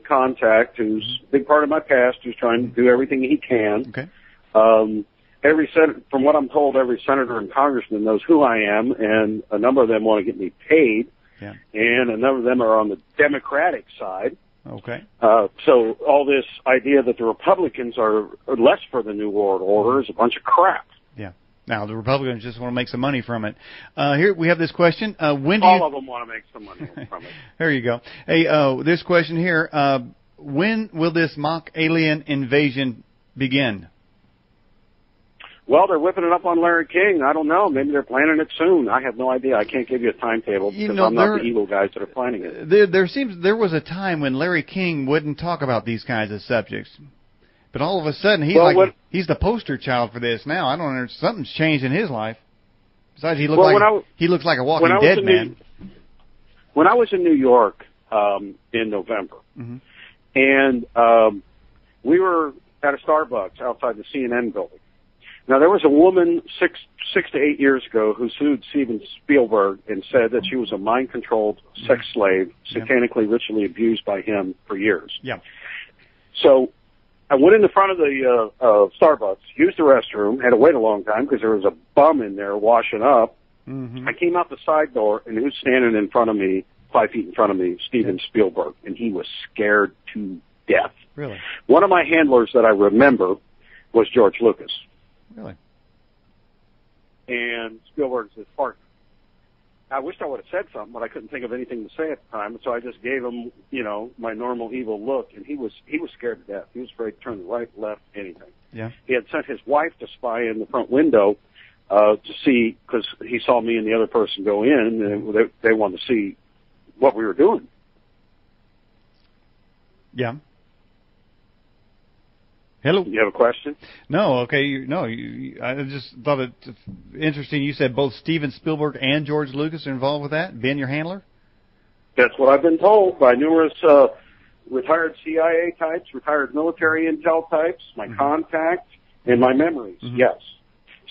contact who's a big part of my past, who's trying to do everything he can. Okay. From what I'm told, every senator and congressman knows who I am, and a number of them want to get me paid, and a number of them are on the Democratic side. Okay. So all this idea that the Republicans are less for the New World Order is a bunch of crap. Yeah. Now, the Republicans just want to make some money from it. Here we have this question. When do all of them want to make some money from it. There you go. Hey, this question here. When will this mock alien invasion begin? Well, they're whipping it up on Larry King. I don't know. Maybe they're planning it soon. I have no idea. I can't give you a timetable because I'm not the evil guys that are planning it. There was a time when Larry King wouldn't talk about these kinds of subjects. But all of a sudden, he's the poster child for this now. I don't understand. Something's changed in his life. Besides, he looks like a walking dead man. When I was in New York in November, and we were at a Starbucks outside the CNN building. Now, there was a woman 6 to 8 years ago who sued Steven Spielberg and said that she was a mind-controlled sex slave, satanically ritually abused by him for years. Yeah. So I went in the front of the Starbucks, used the restroom, had to wait a long time because there was a bum in there washing up. I came out the side door, and who's standing in front of me, 5 feet in front of me? Steven Spielberg, and he was scared to death. Really? One of my handlers that I remember was George Lucas. Really? And Spielberg's his partner. I wished I would have said something, but I couldn't think of anything to say at the time, so I just gave him, my normal evil look, and he was scared to death. He was afraid to turn right, left, anything. Yeah. He had sent his wife to spy in the front window to see, because he saw me and the other person go in, and they wanted to see what we were doing. Yeah. Hello. You have a question? No. Okay. I just thought it interesting. You said both Steven Spielberg and George Lucas are involved with that. Ben, your handler? That's what I've been told by numerous retired CIA types, retired military intel types, my contacts, and my memories. Yes.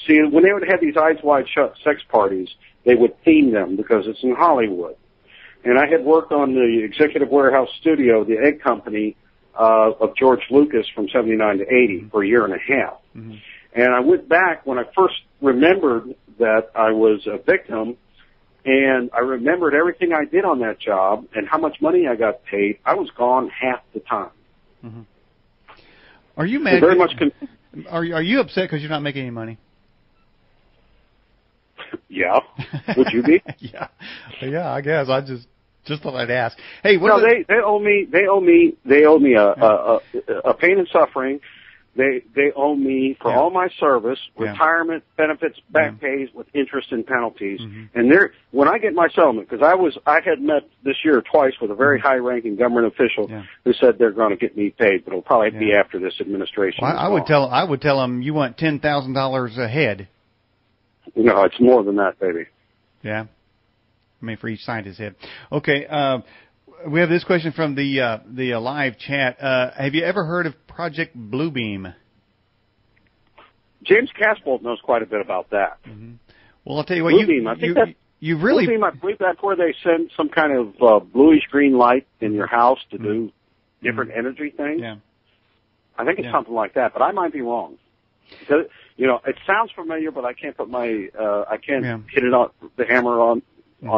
See, when they would have these eyes wide shut sex parties, they would theme them because it's in Hollywood. And I had worked on the Executive Warehouse Studio, the egg company, of George Lucas from 79 to 80 for a year and a half. And I went back when I first remembered that I was a victim, and I remembered everything I did on that job and how much money I got paid. I was gone half the time. Are you mad? Very much. Are you upset because you're not making any money? Yeah. Would you be? Yeah. I guess I just thought I'd ask. Hey, they owe me a pain and suffering. They owe me for all my service, retirement benefits, back pays with interest and penalties. And when I get my settlement, because I had met this year twice with a very high-ranking government official who said they're going to get me paid, but it'll probably be after this administration. Well, I would tell them you want $10,000 a head. No, it's more than that, baby. Yeah. I mean, for each scientist's head. Okay, we have this question from the live chat. Have you ever heard of Project Bluebeam? James Casbolt knows quite a bit about that. Well, I'll tell you what. Bluebeam, I think Bluebeam, I believe that's where they send some kind of bluish green light in your house to do different energy things. Yeah. I think it's something like that, but I might be wrong. Because, it sounds familiar, but I can't put my hit it on the hammer on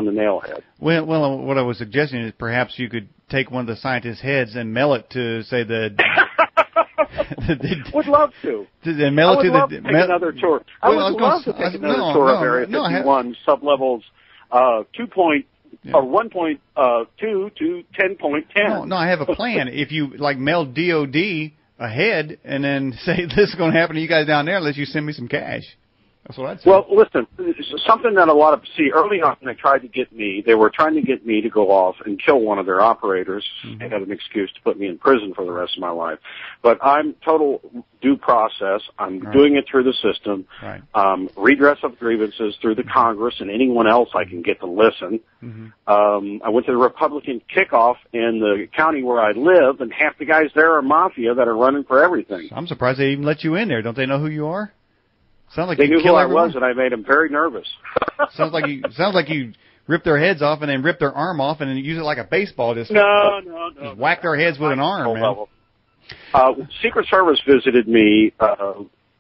the nail head. Well, what I was suggesting is perhaps you could take one of the scientists' heads and mail it to, say, the... Would love to. And mail it to the... Take another tour. I would love to take another tour of Area 51 sublevels 1.2 to 10.10. No, I have a plan. If you, mail DOD a head and then say, this is going to happen to you guys down there unless you send me some cash. That's what I'd say. Well, listen, something that a lot of, early on they were trying to get me to go off and kill one of their operators and have an excuse to put me in prison for the rest of my life. But I'm total due process. I'm doing it through the system. Redress of grievances through the Congress and anyone else I can get to listen. I went to the Republican kickoff in the county where I live, and half the guys there are mafia that are running for everything. I'm surprised they even let you in there. Don't they know who you are? Sounds like they knew who I was, and I made them very nervous. sounds like you rip their heads off and then rip their arm off and then use it like a baseball. Just whack their heads with an arm, man. Secret Service visited me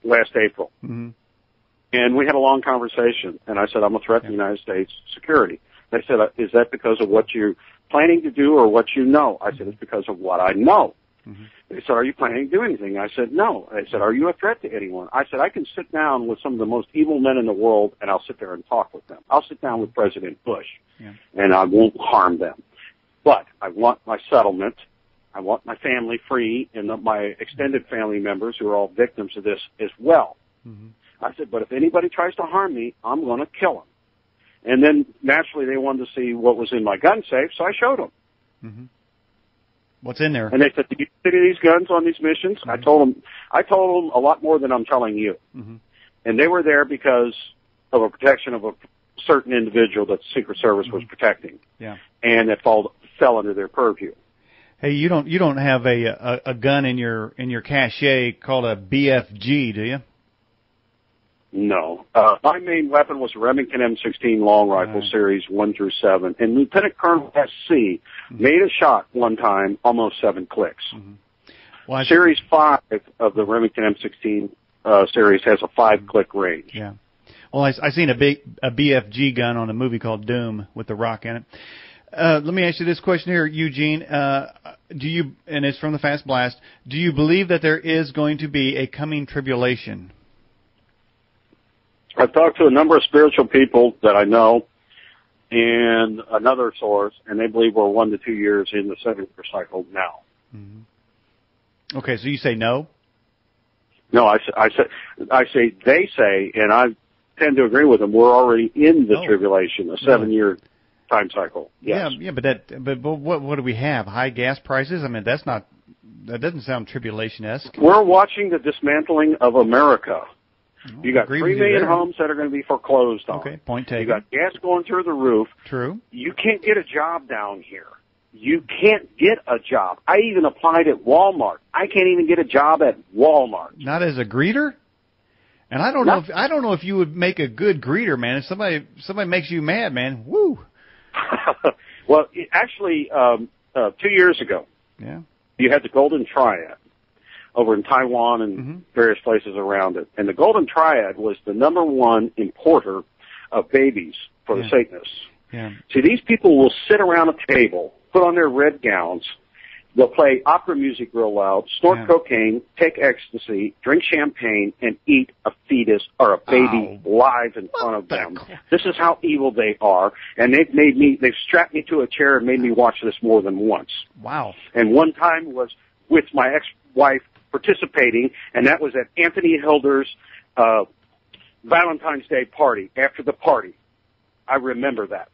last April, and we had a long conversation. And I said, I'm a threat to the United States security. They said, is that because of what you're planning to do or what you know? I said, it's because of what I know. They said, are you planning to do anything? I said, no. They said, are you a threat to anyone? I said, I can sit down with some of the most evil men in the world, and I'll sit there and talk with them. I'll sit down with President Bush, and I won't harm them. But I want my settlement. I want my family free and my extended family members who are all victims of this as well. I said, but if anybody tries to harm me, I'm going to kill them. And then, naturally, they wanted to see what was in my gun safe, so I showed them. What's in there? And they said, "Do you see these guns on these missions?" I told them a lot more than I'm telling you. And they were there because of a protection of a certain individual that the Secret Service was protecting. And it fell under their purview. Hey, you don't have a gun in your cache called a BFG, do you? No. My main weapon was a Remington M16 long rifle series 1 through 7. And Lieutenant Colonel S.C. made a shot one time, almost 7 clicks. Well, series 5 of the Remington M16 series has a 5-click range. Well, I seen a BFG gun on a movie called Doom with The Rock in it. Let me ask you this question here, Eugene. Do you, and it's from the Fast Blast, do you believe that there is going to be a coming tribulation? I've talked to a number of spiritual people that I know and another source, and they believe we're 1 to 2 years in the 7-year cycle now. Okay, so you say no? No, I say they say, and I tend to agree with them. We're already in the tribulation, a 7-year time cycle. Yes. Yeah, but what do we have? High gas prices? I mean, that doesn't sound tribulation-esque. We're watching the dismantling of America. You got 3 million homes that are going to be foreclosed on. Okay, point taken. You got gas going through the roof. True. You can't get a job down here. You can't get a job. I even applied at Walmart. I can't even get a job at Walmart. Not as a greeter? And I don't know if you would make a good greeter, man. If somebody makes you mad, man, woo. Well, actually, 2 years ago, you had the Golden Triad over in Taiwan and various places around it. And the Golden Triad was the #1 importer of babies for the Satanists. See, these people will sit around a table, put on their red gowns, they'll play opera music real loud, snort cocaine, take ecstasy, drink champagne, and eat a fetus or a baby live in front of them. This is how evil they are. And they've strapped me to a chair and made me watch this more than once. Wow. And one time was with my ex-wife participating, and that was at Anthony Hilder's Valentine's Day party. After the party, I remember that.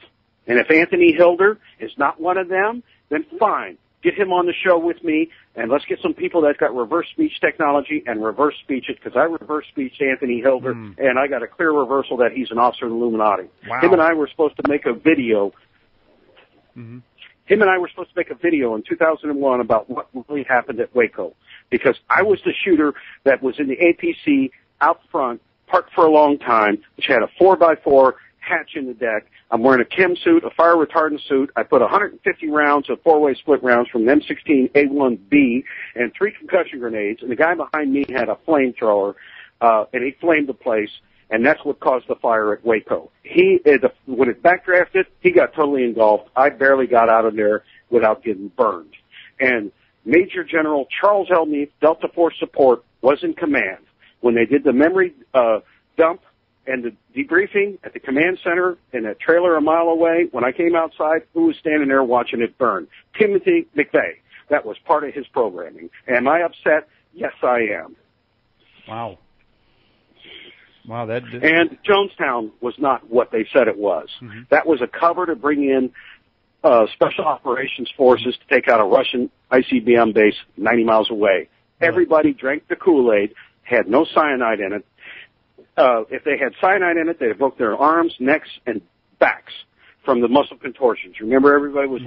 And if Anthony Hilder is not one of them, then fine. Get him on the show with me, and let's get some people that's got reverse speech technology and reverse speech it, because I reverse speech Anthony Hilder, and I got a clear reversal that he's an officer of the Illuminati. Wow. Him and I were supposed to make a video. Him and I were supposed to make a video in 2001 about what really happened at Waco, because I was the shooter that was in the APC out front, parked for a long time, which had a 4x4 hatch in the deck. I'm wearing a chem suit, a fire retardant suit. I put 150 rounds of 4-way split rounds from an M16A1B and 3 concussion grenades, and the guy behind me had a flamethrower, and he flamed the place, and that's what caused the fire at Waco. When it backdrafted, he got totally engulfed. I barely got out of there without getting burned. And Major General Charles L. Meade, Delta Force Support, was in command. When they did the memory dump and the debriefing at the command center in a trailer a mile away, when I came outside, who was standing there watching it burn? Timothy McVeigh. That was part of his programming. Am I upset? Yes, I am. Wow. And Jonestown was not what they said it was. That was a cover to bring in special operations forces to take out a Russian ICBM base 90 miles away. Everybody drank the Kool-Aid, had no cyanide in it. If they had cyanide in it, they broke their arms, necks, and backs from the muscle contortions. Remember, everybody was